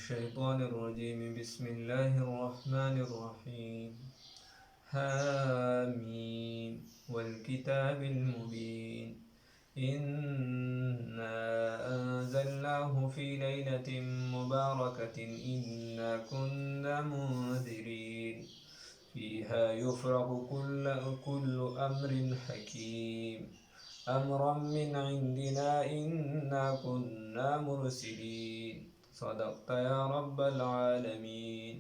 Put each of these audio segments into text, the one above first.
الشيطان الرجيم بسم الله الرحمن الرحيم حميم والكتاب المبين إنا أنزلناه في ليلة مباركة إنا كنا منذرين فيها يفرق كل أمر حكيم أمرا من عندنا إنا كنا مرسلين صدقت يا رب العالمين.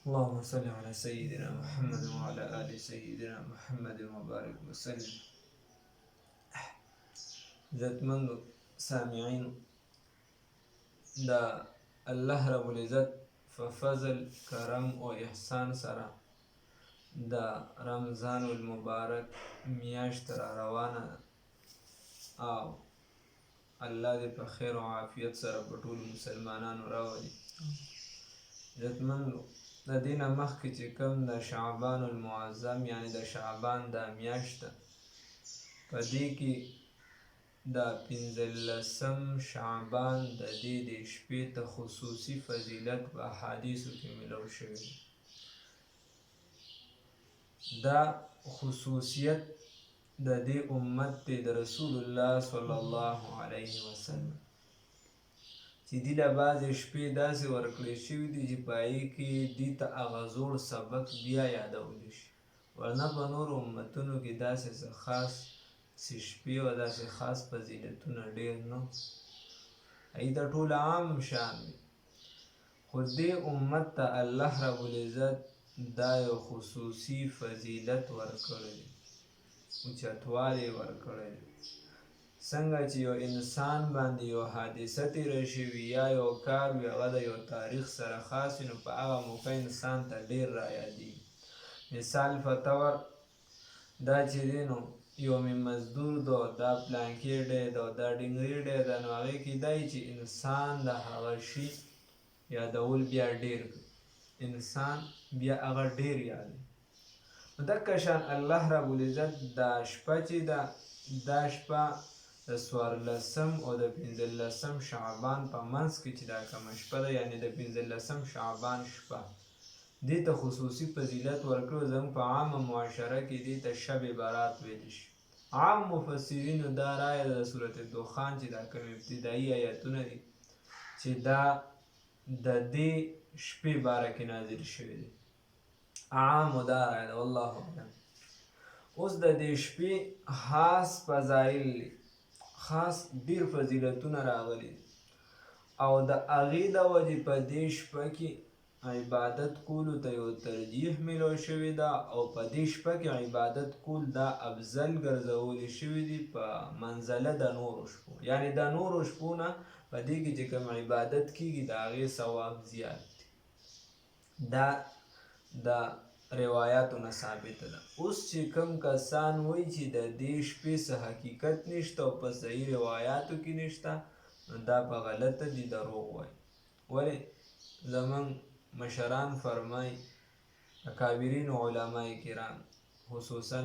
اللهم صل على سيدنا محمد وعلى آل سيدنا محمد وبارك وسلم. عزتمند سامعين، دا الله رب العزت ففضل کرم و احسان سره دا رمضان المبارک میاشت را روانه او الله دې په خیر او عافیت سره په ټولو مسلمانانو راولي. عزتمندو، د دې نه مخکې چې کوم د شعبان المعظم یعنې د شعبان دا میاشت ده، په دې کې دا 15 شعبان د دې د شپې ته خصوصي فضیلت په احادیثو کې ملو شوی دی. دا خصوصیت د دې امت دی د رسول الله صلی الله علیه وسلم چې دې له بعضې شپې داسې ورکړې شوي دي چې په هغې کې دې ته هغه زوړ سبق بیا یادولی شي، ورنه په نورو امتونو کې داسې څه خاص څه شپې او داسې خاص فضیلتونه ډېر نه، هغې ته ټول عام شان دی. خو دې امت ته الله رب العزت دا یو خصوصي فضیلت ورکړی دی، اوچتوالی ورکړی دی. څنګه چې یو انسان باندې یو حادثه تېره شوي یا یو کار وي هغه د یو تاریخ سره خاص وي، نو په هغه موقع انسان ته ډېر رایادېږي. مثال په طور دا چې دی نو یوم مزدور ده، دا پلانکې ډی ده، دا ډنګري ډی ده، نو هغې کې دا چې انسان د هغه شي یادول بیا ډېر کړي، انسان بیا هغه ډېر یادوي. نو دقه شان الله رب العزت دا شپه چې ده، دا شپه د 14 او د 15 شعبان په منځ کې چې دا کومه شپه ده، یعنې د 15 شعبان شپه، دې ته خصوصي فضیلت ورکړو. زموږ په عامه معاشره کې دې ته شب برات ویلی شي. عام مفسرینو دا رایه ده د صورت دخان چې دا کوم ابتدایي آیتونه دي چې دا د دې شپې باره کې نازل شوي دي، عامو دا رایه ده، والله اعلم. اوس د دې شپې خاص فضایل دي، خاص ډېر فضیلتونه راغلي دي، او د هغې د وجې په دې شپه کې عبادت کولو ته یو ترجیح میلو شوې ده، او په دې شپه کې عبادت کول دا افضل ګرځولی شوي دي په منزله د نورو شپو، یعنې د نورو شپو نه په دې کې چې کوم عبادت کېږي د هغې ثواب زیات دی. دا د روایاتو نه ثابته ده. اوس چې کوم کسان وایي چې د دې شپې څه حقیقت نشته او په صحیح روایاتو کې نشته، نو دا په غلطه دي، دروغ وایي. ولې زموږ مشران فرمایي، اکابرین علمای کرام خصوصا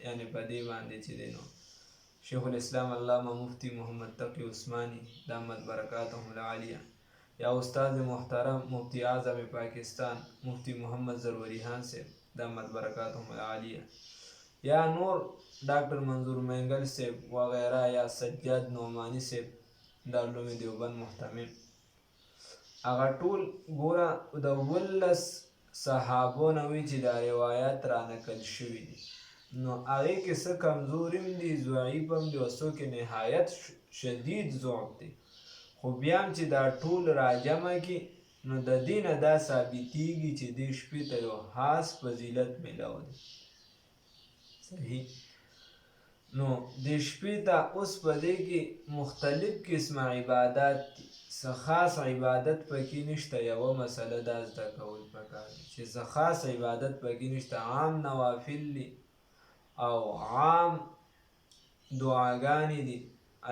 یعنې په دې باندې چې دی نو شیخ الاسلام علامه مفتی محمد تقی عثمانی دامت برکاتهم العالیه، یا استاد محترم مفتی اعظم پاکستان مفتی محمد ضروریحان صاحب دامت برکاتهم العالیه، یا نور ډاکټر منظور مینگل صاحب وغیرہ، یا سجاد نعمانی صاحب دارالعلوم دیوبند محتمل، هغه ټول ګوره د 19 صحابو نه وي چې دا روایات رانقل شوي دي، نو هغې کې څه کمزور هم دي، ضعیف هم دي، او څو کې نهایت شدید ضعف دی. خو بیا هم چې دا ټول راجمع کړي نو د دې نه دا ثابتېږي چې دې شپې ته یو خاص فضیلت میلاو دی. صحیح. نو دې شپې ته اوس په دې کې مختلف قسمه عبادات دي، څه خاص عبادت پکې نشته. یوه مسله دا زده کول پکار دي چې څه خاص عبادت پکې نشته، عام نوافل دي او عام دعاګانې دي،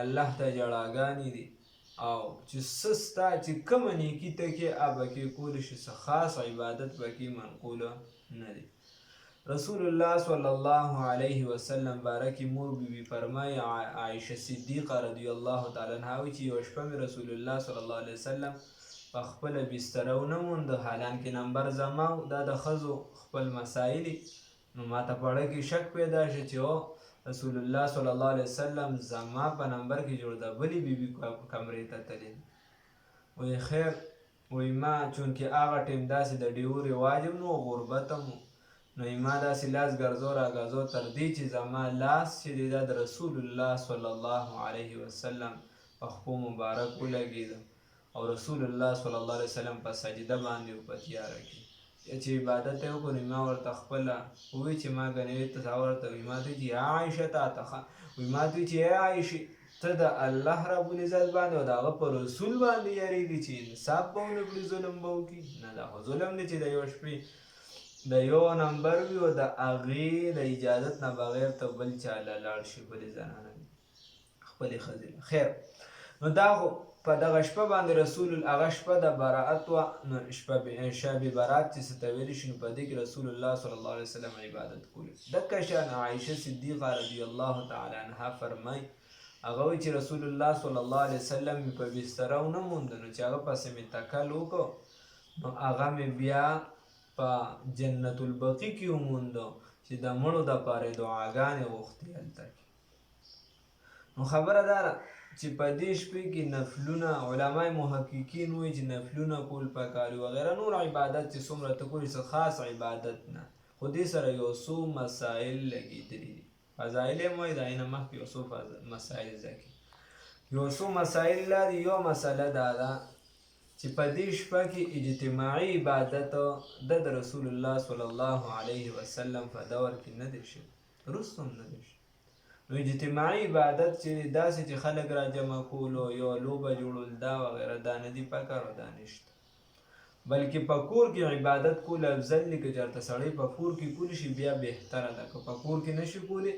الله ته ژړاګانې دي، او چې څه ستا چې کومه نیکي ته کې هغه پکې کولی شي، څه خاص عبادت پکې منقوله نه دی. رسول الله صلی الله علیه وسلم بارکی مور بیبي فرمایي عایشه صدیقه رضی الله تعالی عنها وایي چې یوه شپه مې رسول الله صلی الله علیه وسلم په خپله بستره ونه مونده، حالانکې نمبر زما و، دا د ښځو خپل مسایلي. نو ماته په اړه کې شک پیدا شو چې رسول الله صلی الله علیه وسلم زما په نمبر کې جوړ ده بلې بیبي کمرې ته تللی. وایي خیر، وایي ما چونکې هغه ټیم داسې د ډیو رواج هم نو غربت هم و، نو ما داسې لاس ګرځو راګرځو تر دې چې زما لاس چې دی دا د رسول الله صلی الله علیه وسلم په خپو مبارک ولګېده او رسول الله صلی الله علیه وسلم په سجده باندې و په تیاره کې چې عبادت یې وکړو. نو ما ورته خپله ووایي چې ما ګنې ته ورته وایي ما ته وایي چې یا عایشه تا ته وایي ما ته وایي چې ای عایشې ته د الله رب العزت باندې او د هغه په رسول باندې یارېږي چې انصاف به ونه کړي ظلم به وکړي؟ نه دا خو ظلم دی چې د یوه شپې د یو نمبر وي او د هغې د اجازت نه بغیر ته بل چا له لاړ شي بلې زنانه خپلې ښځې. خیر، نو دا خو په دغه شپه باندې رسول هغه شپه د براءت وه، نو شب برات چې څه ته ویلی شي نو په دې کې رسول الله صلی الله علیه وسلم عبادت کولی. دکه شان عایشه صدیقه رضی الله تعالی عنها فرمایي هغه وایي چې رسول الله صلی الله علیه وسلم مې په بستره ونه مونده، نو چې هغه پسې مې تکل وکړو نو هغه مې بیا په جنت البقیع کې ومونده چې د مړو دپاره یې دعاګانې غوښتې هلته کې. نو خبره دا ده چې په دې شپې کې نفلونه علمای محققین وایي چې نفلونه کول پکار وغیره نور عبادت چې څومره ته کولی څه خاص عبادت نه، خو دې سره یو څو مسایل لګېدلي دي. فضایل یې هم وایي د هغې نه مخکې یو څو مسایل زده کړي. یو څو مسایل دا دي. یو مسله دا ده چې په دې شپه کې اجتماعي عبادت د رسول الله صلی الله علیه وسلم په دور کې نه دی شوی، وروسته هم نه دی شوی. نو اجتماعي عبادت چې داسې چې خلک را جمع کولو یو لوبه جوړول دا وغیره دا نه دي پکار او دا نشته، بلکې په کور کې عبادت کول افضل دی. که چېرته سړی په کور کې کولی شي بیا بهتره ده، که په کور کې نشي کولی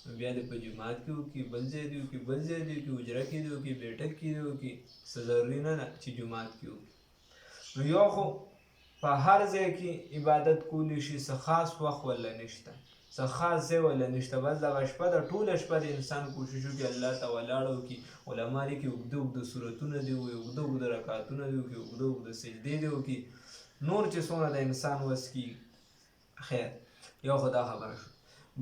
نو بیا دې په جومات کې وکړي، بل ځای دې وکړي، بل ځای دې وکړي، حجره کې دې وکړي، بیټک کې دې وکړي، څه ضروري نه ده چې جومات کې وکړي. نو یو خو په هر ځای کې عبادت کولی شي، څه خاص وخت ولا نشته، څه خاص ځای ولا نشته، بس دغه شپه ده ټوله شپه د انسان کوشش وکړي الله ته ولاړ وکړي. علما لیکي اوږده اوږده سورتونه دې ووایي، اوږده اوږده رکعتونه دې وکړي، اوږده اوږده سجدې دې وکړي، نور چې څومره د انسان وس کېږي. خیر، یو خو دا خبره شو.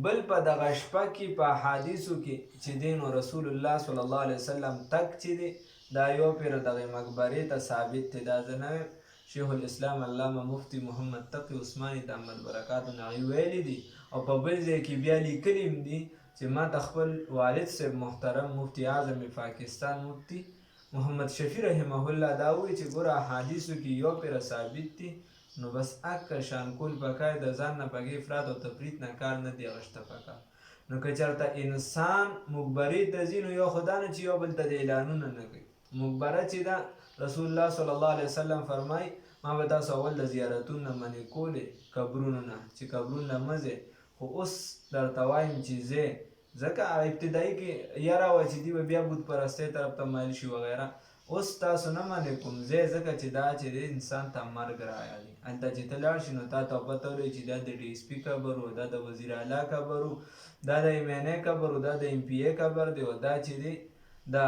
بل په دغه شپه کې په احادیثو کې چې دی نو رسول الله صلی الله علیه وسلم تک چې دی دا یو پیر دغې مقبرې ته ثابت دی. دا زه نه ویم، شیخ الاسلام علامه مفتی محمد تقي عثماني دامت برکاتو نه هغوی ویلي دي او په بل ځای کې بیا لیکلي هم دي چې ما ته خپل والد صاحب محترم مفتی اعظم پاکستان مفتی محمد شفیع رحمه الله دا وایي چې ګوره احادیثو کې یو پیر ثابت دي، نو بس اکه شان کول پکار د ځان نه پکې افراط او تفریط نه کار نه دی اخیسته پکار. نو که چېرته انسان مقبرې ته ځي نو یو خو دا نه چې یو بل ته د اعلانونه نه کوي. مقبره چې ده رسول الله صلی الله علیه وسلم فرمایي ما به تاسو اول د زیارتونو نه منې کولې قبرونو نه چې قبرونو نه مه ځئ، خو اوس درته وایم چې ځئ، ځکه ابتدایي کې یاره وه چې دوی به بیا بت پرستۍ طرف ته مایل شي وغیره. اوس تاسو نه منې کوم ځای، ځکه چې دا چې دی انسان ته مرګ رایادي. هلته چې ته لاړ شي نو تا ته پته ولګي چې دا د ډي اس پي قبر و، دا د وزیر اعلی قبر و، دا د ایم این ای قبر و، دا د ایم پي ای قبر دی، او دا چې دی دا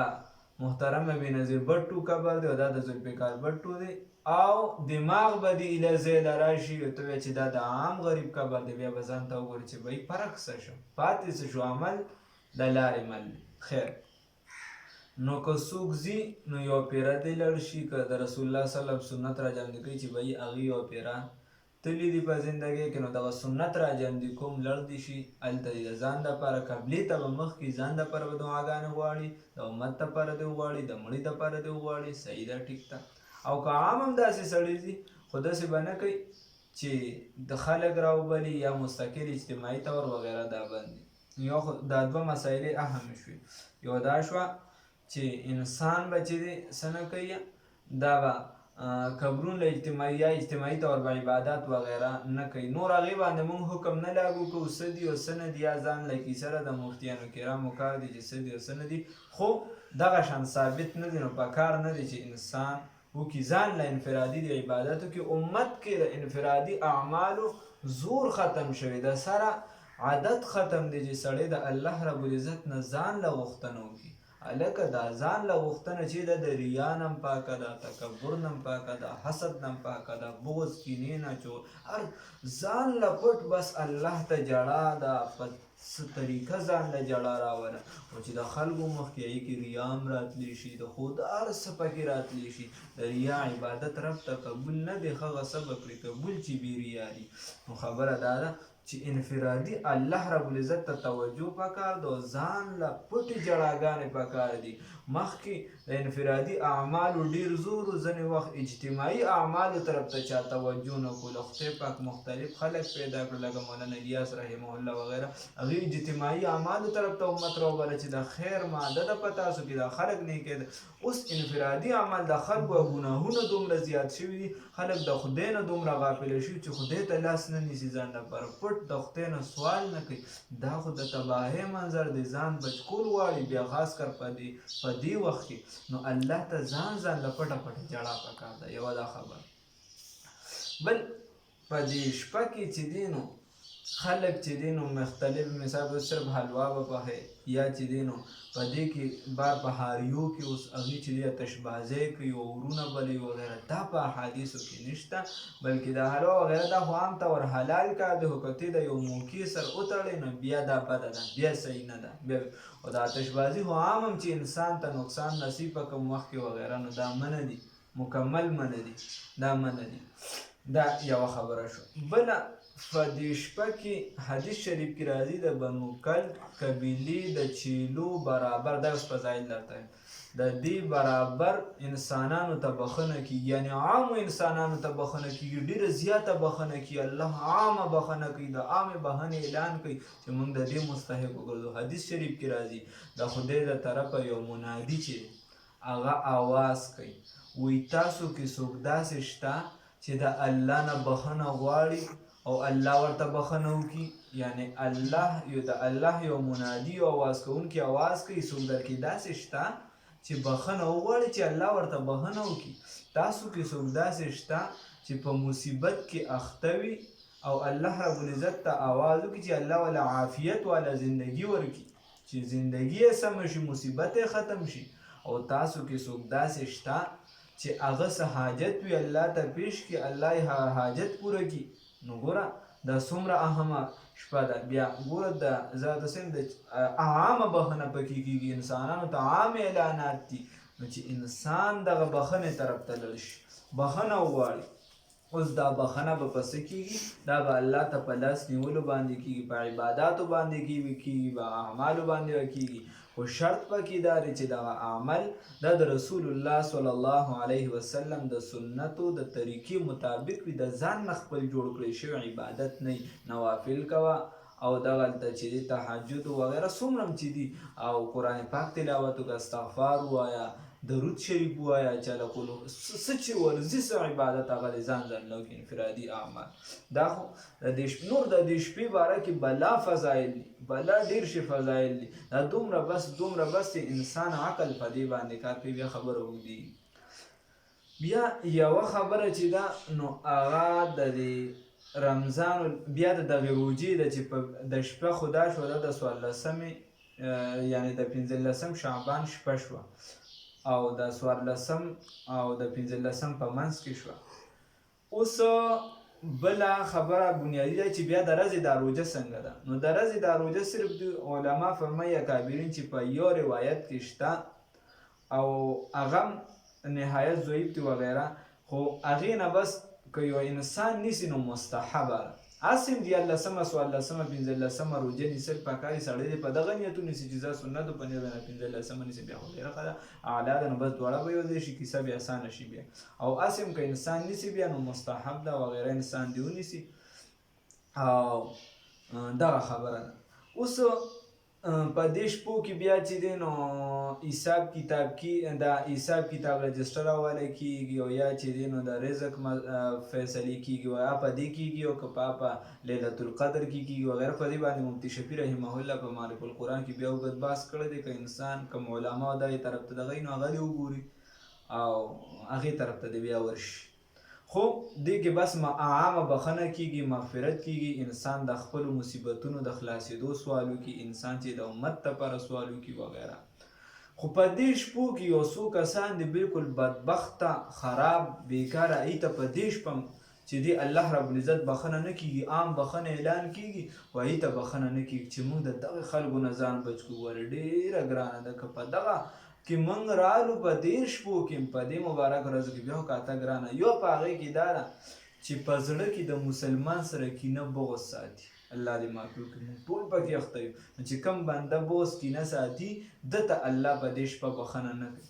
محترم بېنظیر بټو قبر دی، او دا د ذوالفقار بټو دی، او دماغ به دې ایله ځای له راشي او ته وایې چې دا د عام غریب قبر دی. بیا به ځان ته وګورې چې بهی فرق څه شو، پاتې څه شو، عمل د لارې مل. خیر، نو که څوک ځي نو یو پیره دې لړ شي، که د رسول الله صلی الله علیه وسلم سنت را جمع کوي چې بهی هغې یو پیره تللی دي په زندګۍ کې، نو دغه سنت را جمع کوم لړ دي شي، هلته دې د ځان دپاره قبلې ته به مخکې ځان دپاره به دعاګانې غواړي، د امت دپاره دې وغواړي، د مړي دپاره دې وغواړي. صحیح ده، ټیک ده. او که عام هم داسې سړی ځي خو داسې به نه کوي چې د خلک راوبلي یا مستقل اجتماعي طور وغیره دا بند دي. یو خو دا دوه مسایلې اهم شوې. یو دا شوه چې انسان به چې دی څه نه کوي، دا به قبرون له اجتماعي طور به عبادات وغیره نه کوي. نور هغې باندې مونږ حکم نه لاګو کوو څه دي او څه نه دي، یا ځان له کیسه ده د مفتیانو کرامو کار دی چې څه دي او څه نه دي، خو دغه شان ثابت نه دي. نو په کار نه دی چې انسان وکړي، ځان له انفرادي د عبادت وکړي. امت کې د انفرادي اعمالو زور ختم شوی، د سره عادت ختم دی چې سړی د الله رب العزت نه ځان له غوښتنه وکړي. هلکه دا ځان له غوښتنه چې ده د ریا نه هم پاکه ده، تکبر نه هم پاکه ده، حسد نه هم پاکه ده، بغض کینې نه هر ځان له پټ بس الله ته جړا ده. په څه طریقه ځان له جړا راوله او چې د خلکو مخکې هغې کې ریا هم راتلی شي، د خود هر څه پکې راتلی شي. د ریا عبادت رب ته قبول نه دی، هغه څه به کړي قبول چې بې ریا دي. نو خبره دا ده چې انفرادي الله رب العزت ته توجه پکار ده، ځان له پټې جړاګانې پکار دي. مخکې د انفرادي اعمالو ډېر زور و، ځینې وخت اجتماعي اعمالو طرف ته چا توجه نه کړو. د خدای پاک مختلف خلک پیدا کړل لکه مولانا الیاس رحمه الله وغیره، هغوی اجتماعي اعمالو طرف ته امت راوبله چې د خیر ماده ده په تاسو کې، دا خلک نیکې ده. اوس انفرادي عمل د خلکو ګناهونه دومره زیات شوي دي، خلک د خدای نه دومره غافله شوي چې خدای ته لاس نه نیسي ځان لپاره، پټ د خدای نه سوال نه کوي. دا خو د تباهۍ منظر دی، ځان بچ کول غواړي، بیا خاص کر په دې وخت کې نو الله ته ځان له پټه پټه جړا پکار ده. یوه دا خبره. بل په دې شپه کې چې دی نو خلک چې دی نو مختلف مثال به صرف حلوا به پخوي، یا چې دی نو په دې کې بار بهاریو کې اوس هغوی چې دی آتشبازۍ کوي او ورونه بلوي وغیره، دا په احادیثو کې نشته. بلکې دا حلوا وغیره دا خو عام طور حلال کار دی، خو که ته د یو موقع سره وتړې نو بیا دا بده ده، بیا صحیح نه ده. بیا او د آتشبازي خو عام هم چې انسان ته نقصان نصیب په کوم وخت کې وغیره، نو دا منع دي، مکمل منع دي، دا منع دي. دا یوه خبره شو. بله په دې شپه کې حدیث شریف کې راځي د بنو کلب قبیلې د چیلو برابر، دا اوس فضایل درته د دې برابر انسانانو ته بخښنه کیږي، یعنی عامو انسانانو ته بخښنه کیږي، ډېره زیاته بخښنه کیږي. الله عامه بخښنه کوي، د عامې بخښنې اعلان کوي چې موږ د دې مستحق وګرځو. حدیث شریف کې راځي د خدای د طرفه یو منادي چې هغه آواز کوي، وایي تاسو کې څوک داسې شته چې د الله نه بخښنه غواړي او الله ورته بخښنه وکړي. یعنی د الله یو منادي او آواز کوونکی آواز کوي، څوک در کې داسې شته چې بخښنه وغواړي چې الله ورته بخښنه وکړي. تاسو کې څوک داسې شته چې په مصیبت کې اخته وي او الله رب العزت ته آواز وکړي چې الله ولا عافیت والا زندگی ورکړي، چې زندگی یې سمه شي، مصیبت یې ختم شي. او تاسو کې څوک داسې شته چې هغه څه حاجت وي الله ته پیش کړي، الله یې هغه حاجت پوره کړي. نو ګوره دا څومره اهمه شپه ده. بیا ګوره د ذات سیم د عامه بخښنه پکې کېږي، انسانانو ته عام اعلانات دي. نو چې انسان دغه بخښنې طرف ته لاړ شي، بخښنه وغواړي، اوس دا بخښنه به په څه کېږي؟ دا به الله ته په لاس نیولو باندې کېږي، په عباداتو باندې کېږي، په اعمالو باندې به کېږي. خو شرط پکې دا دی چې دغه عمل دا د رسول الله صلی الله علیه وسلم د سنتو د طریقې مطابق وي، د ځان نه خپل جوړ کړی شوی عبادت نه وي. نوافل کوه او دغلته چې دی تهجد وغیره څومره هم چې دي، او قرآن پاک تلاوت وکړه، استغفار ووایه، درود شریف ووایه، چې له کولو څه چې ورځي څه عبادت هغه د ځان نه وکړي، انفرادي اعمال. دا خو نور د دې شپې باره کې بلا فضایل دي، بلا ډېر شي فضایل دي. دا دومره بس چې انسان عقل په دې باندې کار کوي، بیا خبره اوږدېږي. بیا یوه خبره چې ده نو هغه د دې رمضان بیا د دغې روجې ده چې د شپه خو دا شوه، د 14 یعنې د 15 شعبان شپه شوه او د 14 او د 15 په منځ کې شوه. اوس بله خبره بنیادي ده چې بیا د ورځې دا روژه څنګه ده. نو د ورځې دا روژه صرف د علما فرمایي اکابرین چې په یو روایت کې شته او هغه نهایت ضعیف دي وغیره، خو هغې نه بس که یو انسان نیسي نو مستحبه ده. هسې هم 14 14 15 روژه نیسل پکار دي. سړی دې په دغه نیتو نیسي چې زه سنتو په نیت باندې 15 نیسي، بیا خو ډېره ښه ده، اعلی ده. نو بس دواړه به یو ځای شي، کیسه بیا اسانه شي بیا. او هسې هم که انسان نیسي بیا نو مستحب ده وغیره، انسان دې ونیسي. او دغه خبره ده. اوس په دې شپو کې بیا چې دی نو حساب کتاب کې دا حساب کتاب رجسټر حواله کېږي، او یا چې دی نو د رزق فیصلې کېږي، او یا په دې کېږي، او که په لیلة القدر کې کېږي وغیره. په دې باندې مفتي شفیع رحمه الله په معرف القرآن کې بیا اوږد بحث کړی دی. که انسان کوم علما دغې طرف ته دغه وي نو هغه دې وګوري، او هغې طرف ته دې بیا ورشي. خو دې کې بس عامه بخښنه کېږي، مغفرت کېږي، انسان د خپلو مصیبتونو د خلاصېدو سوال وکړي، انسان چې د امت لپاره سوال وکړي وغیره. خو په دې شپو کې یو څو کسان دي بالکل بدبخته، خراب، بیکاره، هغې ته په دې شپه چې دی الله رب العزت بخښنه نه کېږي، عام بخښنه اعلان کېږي او هغې ته بخښنه نه کېږي چې موږ د دغې خلکو نه ځان بچ کړو. ولې ډېره ګرانه ده که په دغه کې موږ رالو په دې شپو کې، په دې مبارک ورځو کې بیا خو کاته ګرانه. یو په هغې کې دا ده چې په زړه کې د مسلمان سره کینه بغض ساتي. الله دې معافي وکړي، موږ ټول پکې اخته یو. چې کوم بنده بغض کینه ساتي ده ته الله په دې شپه بخښنه نه کوي.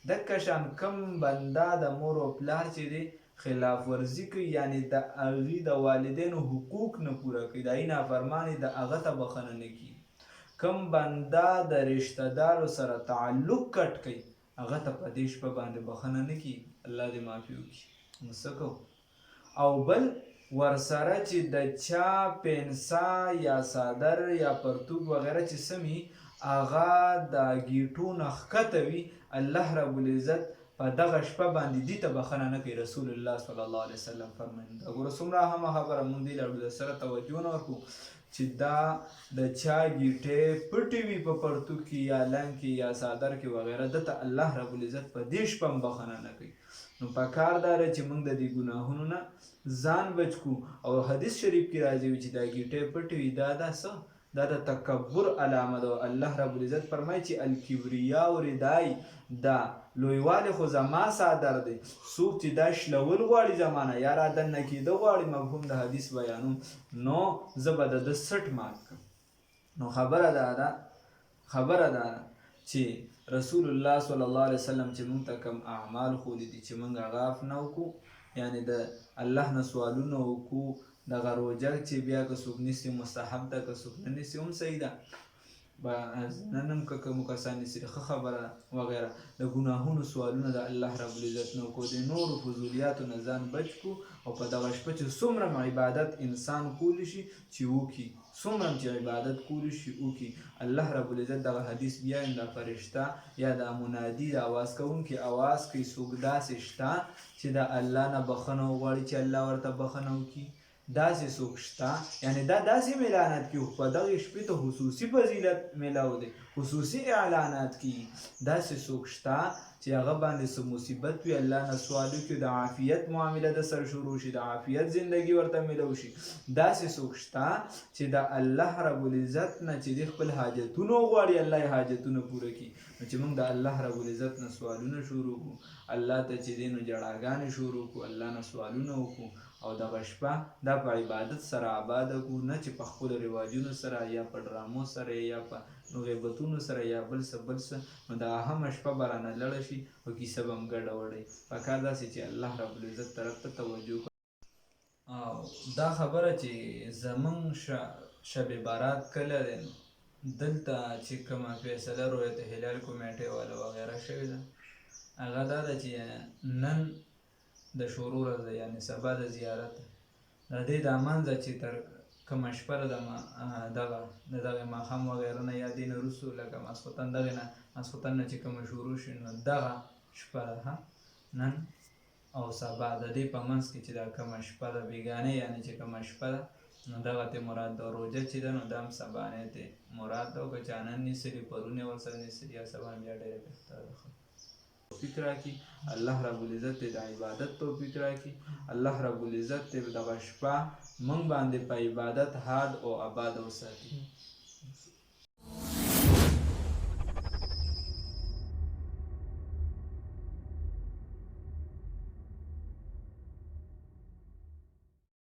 دکه شان کوم بنده د مور او پلار چې دی خلاف ورزي کوي، یعنې د هغې د والدینو حقوق نه پوره کوي، د هغې نافرماني د هغه ته بخښنه نه کېږي. کوم بنده د رشته دارو سره تعلق کټ کوي هغه ته په دې شپه باندې بخښنه نه کېږي. الله دې معافي وکړي. نو څه کوو؟ او بل ورسره چې د چا پنسا یا څادر یا پرتوګ وغیره چې سمي هغه د ګیټو نه ښکته وي، الله رب العزت په دغه شپه باندې دې ته بخښنه نه کوي. رسول الله صلی الله علیه وسلم فرمایي. ګوره څومره اهمه خبره، موږ دې له سره توجه نه ورکړو چې دا د چا ګیټې پټې وي په پرتوګ کې یا لنګ کې یا څادر کې وغیره، ده ته الله رب العزت په دې شپه هم بخښنه نه کوي. نو پکار دا ده چې موږ د دې ګناهونو نه ځان بچ کړو. او حدیث شریف کې راځي چې دا ګیټې پټې وي دا څه؟ دا د تکبر علامه ده. الله رب العزت فرمایي چې الکبریا ردای، دا لویوالی خو زما څادر دی، څوک چې دا شلول غواړي زمانه یا را دننه کېده غواړي، مفهوم د حدیث بیانوم، نو زه به د ده سټ مات کړم. نو خبره دا ده چې رسول الله صلی الله علیه وسلم چې موږ ته کوم اعمال ښودي دي چې موږ هغه عف نه وکړو، یعنې د الله نه سوالونه وکړو. دغه روژه چې بیا که څوک نیسي مستحب ده، که څوک نه نیسي هم صحیح ده، نن هم که کومو کسان نیسي ښه خبره ده وغیره. د ګناهونو سوالونه د الله رب العزت نه وکړو، د نورو فضولیاتو نه ځان بچ کړو. او په دغه شپه چې څومره عبادت انسان کولی شي چې وکړي، څومره چې عبادت کولی شي وکړي. الله رب العزت دغه حدیث بیا د فرشته یا د منادي د اواز کوونکي اواز کوي، څوک داسې شته چې د الله نه بخښنه وغواړي چې الله ورته بخښنه وکړي؟ داسې څوک شته؟ یعنې دا داسې اعلانات کېږي، په دغې شپې ته خصوصي فضیلت میلاو دی، خصوصي اعلانات کېږي. داسې څوک شته چې هغه باندې څه مصیبت وي، الله نه سوال وکړي، د عافیت معامله د سره شروع شي، د عافیت زندګي ورته میلاو شي. داسې څوک شته چې د الله رب العزت نه چې د خپل حاجتونه وغواړي، الله یې حاجتونه پوره کړي. نو چې موږ د الله رب العزت نه سوالونه شروع کړو، الله ته چې دی نو جړاګانې شروع کړو، الله نه سوالونه وکړو، او دغه شپه دا په عبادت سره آباده کړو، نه چې په خپلو رواجونو سره یا په ډرامو سره یا په غیبتونو سره یا بل څه. نو دا اهمه شپه به رانه لړه شي او کیسه به هم ګډه وړئ. پکار داسې چې الله رب العزت طرف ته توجه کړو. او دا خبره چې زمونږ شب بارات کله دی، دلته چې کومه فیصله رویت هلال کمیټې والا وغیره شوې ده، هغه دا ده چې نن د شروع ورځ ده، یعنې سبا د زیارت د دې دا منځه چې تر کومه شپه ده د دغې ماښام وغیره نه یا دې نه وروستو لکه ماسخوتن دغې نه ماسخوتن نه چې کومه شروع شي، نو دغه شپه ده نن او سبا د دې په منځ کې چې دا کومه شپه ده بیګانې، یعنې چې کومه شپه ده نو دغه ته مراد ده. روژه چې ده نو دا هم سبانۍ ته مراد ده، او که چا نن نیسلي پرون یې ورسره نیسلي یا سبا بیا ډېره بهتره ده. توفیق راکړي الله رب العزت د عبادت توفیق راکړي. الله رب العزت دغه شپه موږ باندې په عبادت حاد او آباد وساتي.